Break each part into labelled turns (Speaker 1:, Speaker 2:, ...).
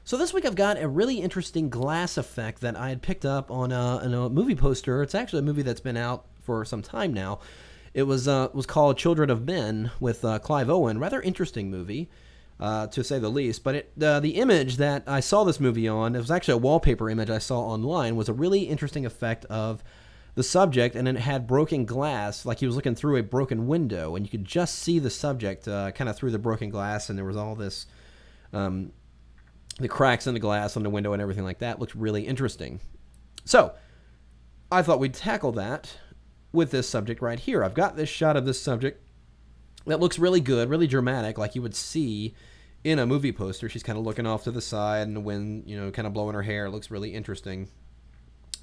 Speaker 1: So this week I've got a really interesting glass effect that I had picked up on a movie poster. It's actually a movie that's been out for some time now. It was called Children of Men with Clive Owen. Rather interesting movie, to say the least. But the image that I saw this movie on, it was actually a wallpaper image I saw online, was a really interesting effect of the subject, and it had broken glass, like he was looking through a broken window, and you could just see the subject kind of through the broken glass, and there was all this... the cracks in the glass on the window and everything like that looked really interesting. So, I thought we'd tackle that with this subject right here. I've got this shot of this subject that looks really good, really dramatic, like you would see in a movie poster. She's kind of looking off to the side and the wind, kind of blowing her hair. It looks really interesting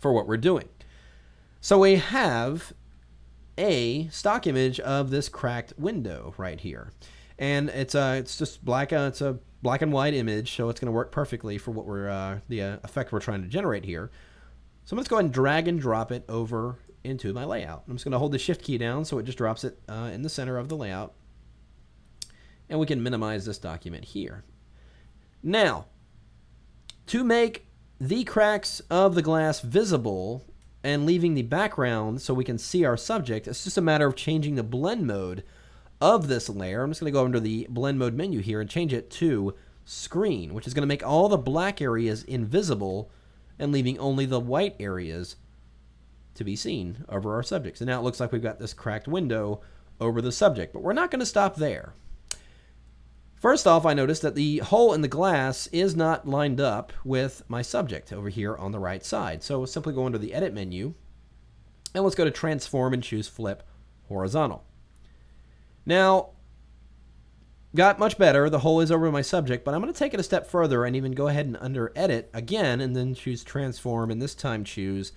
Speaker 1: for what we're doing. So we have a stock image of this cracked window right here. And it's just black. It's a black and white image, so it's going to work perfectly for what we're the effect we're trying to generate here. So I'm just going to drag and drop it over into my layout. I'm just going to hold the Shift key down so it just drops it in the center of the layout, and we can minimize this document here. Now, to make the cracks of the glass visible and leaving the background so we can see our subject, it's just a matter of changing the blend mode of this layer. I'm just going to go under the blend mode menu here and change it to screen, which is going to make all the black areas invisible and leaving only the white areas to be seen over our subject. So now it looks like we've got this cracked window over the subject, but we're not going to stop there. First off, I noticed that the hole in the glass is not lined up with my subject over here on the right side. So we'll simply go under the edit menu and let's go to transform and choose flip horizontal. Now, got much better. The hole is over my subject, but I'm going to take it a step further and even go ahead and under edit again and then choose transform and this time choose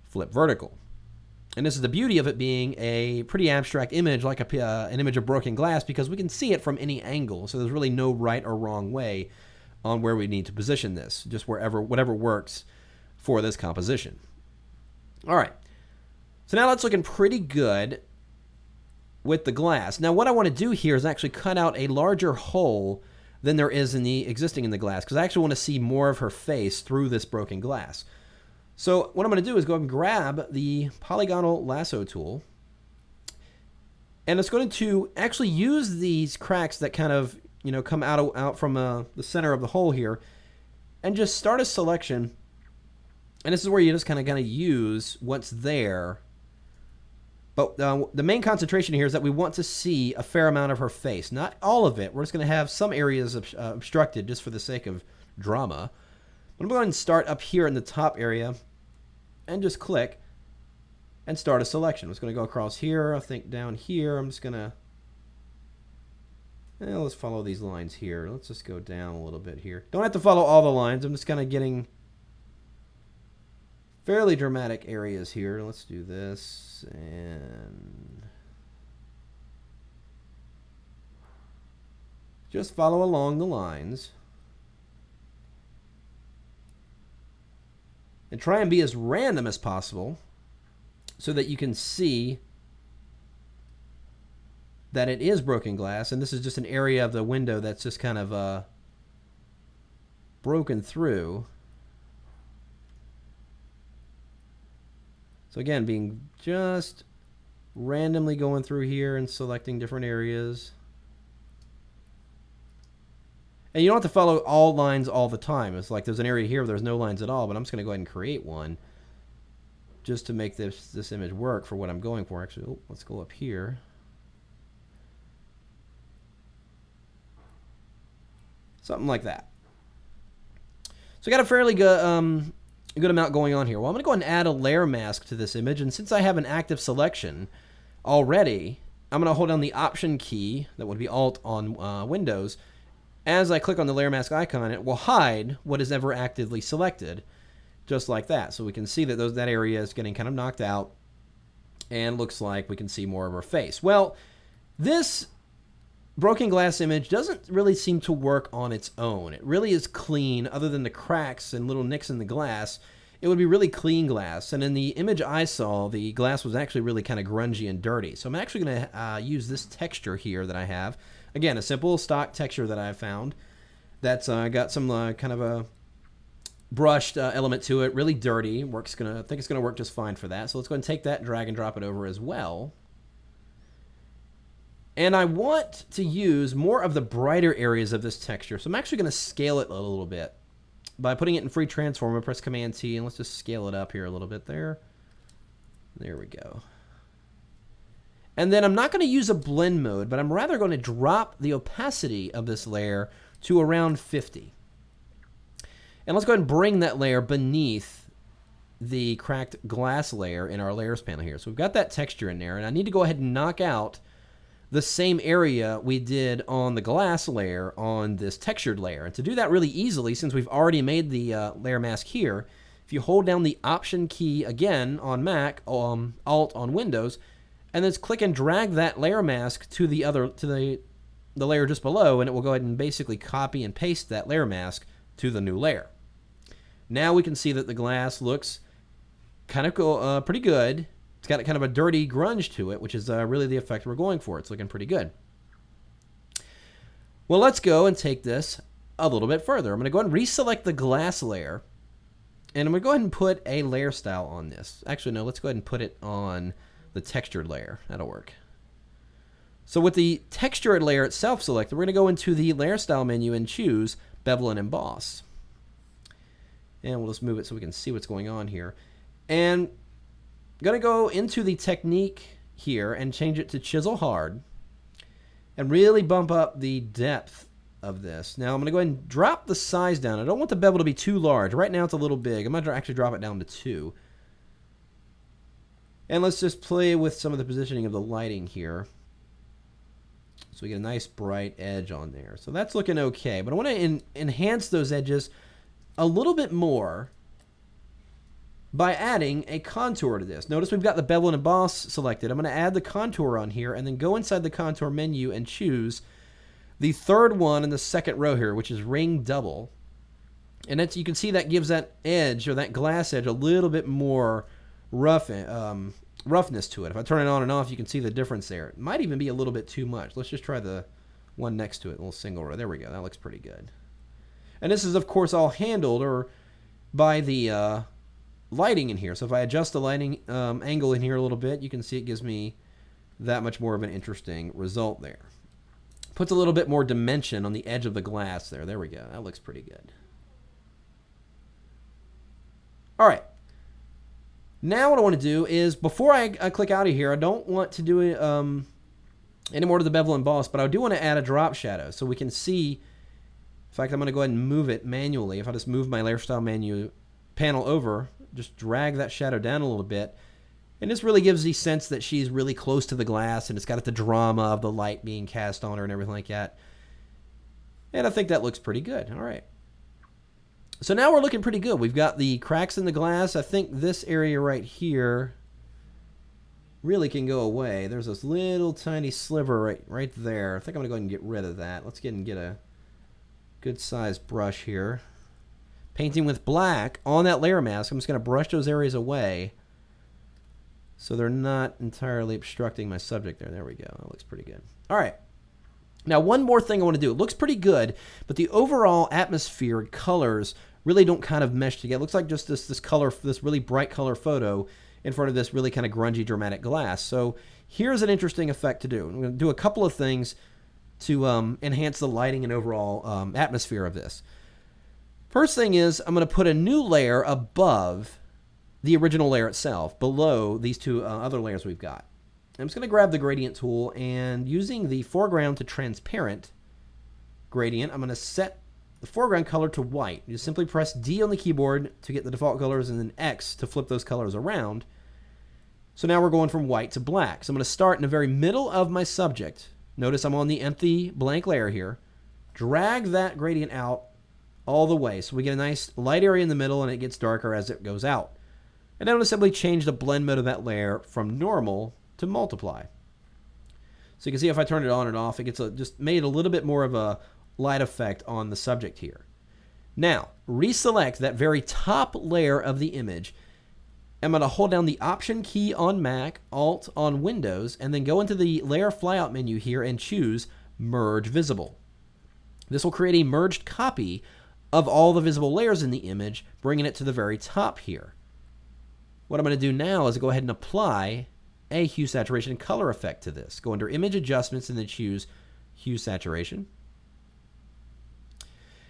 Speaker 1: flip vertical. And this is the beauty of it being a pretty abstract image, like an image of broken glass, because we can see it from any angle. So there's really no right or wrong way on where we need to position this, just whatever works for this composition. All right. So now that's looking pretty good with the glass. Now what I want to do here is actually cut out a larger hole than there is existing in the glass, because I actually want to see more of her face through this broken glass. So what I'm going to do is go ahead and grab the polygonal lasso tool, and it's going to actually use these cracks that kind of come out from the center of the hole here, and just start a selection. And this is where you just kind of use what's there. But the main concentration here is that we want to see a fair amount of her face. Not all of it. We're just going to have some areas obstructed just for the sake of drama. But I'm going to start up here in the top area and just click and start a selection. I'm just going to go across here. I think down here. I'm just going to... let's follow these lines here. Let's just go down a little bit here. Don't have to follow all the lines. I'm just kind of getting fairly dramatic areas here. Let's do this and just follow along the lines and try and be as random as possible so that you can see that it is broken glass, and this is just an area of the window that's just kind of broken through. So again, being just randomly going through here and selecting different areas. And you don't have to follow all lines all the time. It's like there's an area here where there's no lines at all, but I'm just going to go ahead and create one just to make this image work for what I'm going for. Actually, let's go up here. Something like that. So I got a fairly good... good amount going on here. Well, I'm going to go ahead and add a layer mask to this image, and since I have an active selection already, I'm going to hold down the Option key, that would be Alt on Windows. As I click on the layer mask icon, it will hide what is ever actively selected, just like that. So we can see that that area is getting kind of knocked out, and looks like we can see more of her face. Well, this broken glass image doesn't really seem to work on its own. It really is clean, other than the cracks and little nicks in the glass. It would be really clean glass. And in the image I saw, the glass was actually really kind of grungy and dirty. So I'm actually going to use this texture here that I have. Again, a simple stock texture that I found. That's got some kind of a brushed element to it, really dirty. I think it's gonna work just fine for that. So let's go ahead and take that, drag and drop it over as well. And I want to use more of the brighter areas of this texture. So I'm actually gonna scale it a little bit by putting it in free transform. I press Command T and let's just scale it up here a little bit there. There we go. And then I'm not going to use a blend mode, but I'm rather going to drop the opacity of this layer to around 50. And let's go ahead and bring that layer beneath the cracked glass layer in our layers panel here. So we've got that texture in there, and I need to go ahead and knock out the same area we did on the glass layer on this textured layer. And to do that really easily, since we've already made the layer mask here, if you hold down the Option key again on Mac, Alt on Windows, and then click and drag that layer mask to the layer just below, and it will go ahead and basically copy and paste that layer mask to the new layer. Now we can see that the glass looks kind of pretty good. It's got kind of a dirty grunge to it, which is really the effect we're going for. It's looking pretty good. Well, let's go and take this a little bit further. I'm going to go ahead and reselect the glass layer, and I'm going to go ahead and put a layer style on this. Actually, no, let's go ahead and put it on the textured layer. That'll work. So with the textured layer itself selected, we're going to go into the layer style menu and choose bevel and emboss. And we'll just move it so we can see what's going on here. And I'm going to go into the technique here and change it to chisel hard and really bump up the depth of this. Now I'm going to go ahead and drop the size down. I don't want the bevel to be too large. Right now it's a little big. I'm going to actually drop it down to 2. And let's just play with some of the positioning of the lighting here. So we get a nice bright edge on there. So that's looking okay. But I want to enhance those edges a little bit more by adding a contour to this. Notice we've got the bevel and emboss selected. I'm going to add the contour on here and then go inside the contour menu and choose the third one in the second row here, which is ring double. And that's, you can see that gives that edge, or that glass edge, a little bit more roughness to it. If I turn it on and off, you can see the difference there. It might even be a little bit too much. Let's just try the one next to it, a little single row. There we go. That looks pretty good. And this is, of course, all handled by the lighting in here. So if I adjust the lighting angle in here a little bit, you can see it gives me that much more of an interesting result there. Puts a little bit more dimension on the edge of the glass there. There we go. That looks pretty good. All right. Now what I want to do is, before I click out of here, I don't want to do any more to the bevel and emboss, but I do want to add a drop shadow so we can see. In fact, I'm going to go ahead and move it manually. If I just move my layer style menu panel over, just drag that shadow down a little bit, and this really gives the sense that she's really close to the glass, and it's got the drama of the light being cast on her and everything like that. And I think that looks pretty good. All right. So now we're looking pretty good. We've got the cracks in the glass. I think this area right here really can go away. There's this little tiny sliver right there. I think I'm going to go ahead and get rid of that. Let's get a good sized brush here. Painting with black on that layer mask. I'm just going to brush those areas away so they're not entirely obstructing my subject there. There we go. That looks pretty good. All right. Now, one more thing I want to do. It looks pretty good, but the overall atmosphere and colors really don't kind of mesh together. It looks like just this color, this really bright color photo in front of this really kind of grungy, dramatic glass. So here's an interesting effect to do. I'm going to do a couple of things to enhance the lighting and overall atmosphere of this. First thing is, I'm going to put a new layer above the original layer itself, below these two other layers we've got. I'm just going to grab the gradient tool, and using the foreground to transparent gradient, I'm going to set the foreground color to white. You simply press D on the keyboard to get the default colors, and then X to flip those colors around. So now we're going from white to black. So I'm going to start in the very middle of my subject. Notice I'm on the empty blank layer here. Drag that gradient out all the way. So we get a nice light area in the middle, and it gets darker as it goes out. And then I'm going to simply change the blend mode of that layer from normal to multiply. So you can see if I turn it on and off, it gets just made a little bit more of a light effect on the subject here. Now, reselect that very top layer of the image. I'm going to hold down the Option key on Mac, Alt on Windows, and then go into the Layer Flyout menu here and choose Merge Visible. This will create a merged copy of all the visible layers in the image, bringing it to the very top here. What I'm going to do now is go ahead and apply a hue, saturation, and color effect to this. Go under Image Adjustments and then choose Hue, Saturation.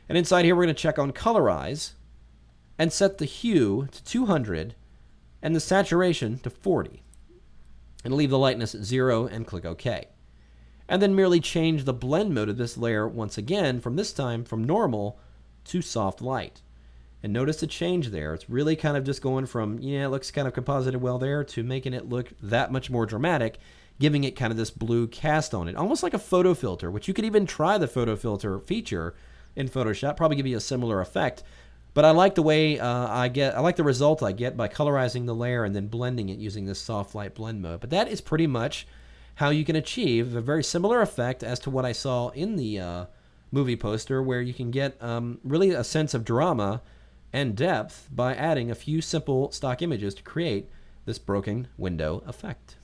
Speaker 1: And inside here, we're going to check on Colorize and set the hue to 200 and the saturation to 40. And leave the lightness at 0 and click OK. And then merely change the blend mode of this layer once again, from this time from normal to soft light. And notice the change there. It's really kind of just going from, yeah, it looks kind of composited well there, to making it look that much more dramatic, giving it kind of this blue cast on it. Almost like a photo filter, which you could even try the photo filter feature in Photoshop, probably give you a similar effect. But I like the way I like the result I get by colorizing the layer and then blending it using this soft light blend mode. But that is pretty much how you can achieve a very similar effect as to what I saw in the movie poster, where you can get really a sense of drama and depth by adding a few simple stock images to create this broken window effect.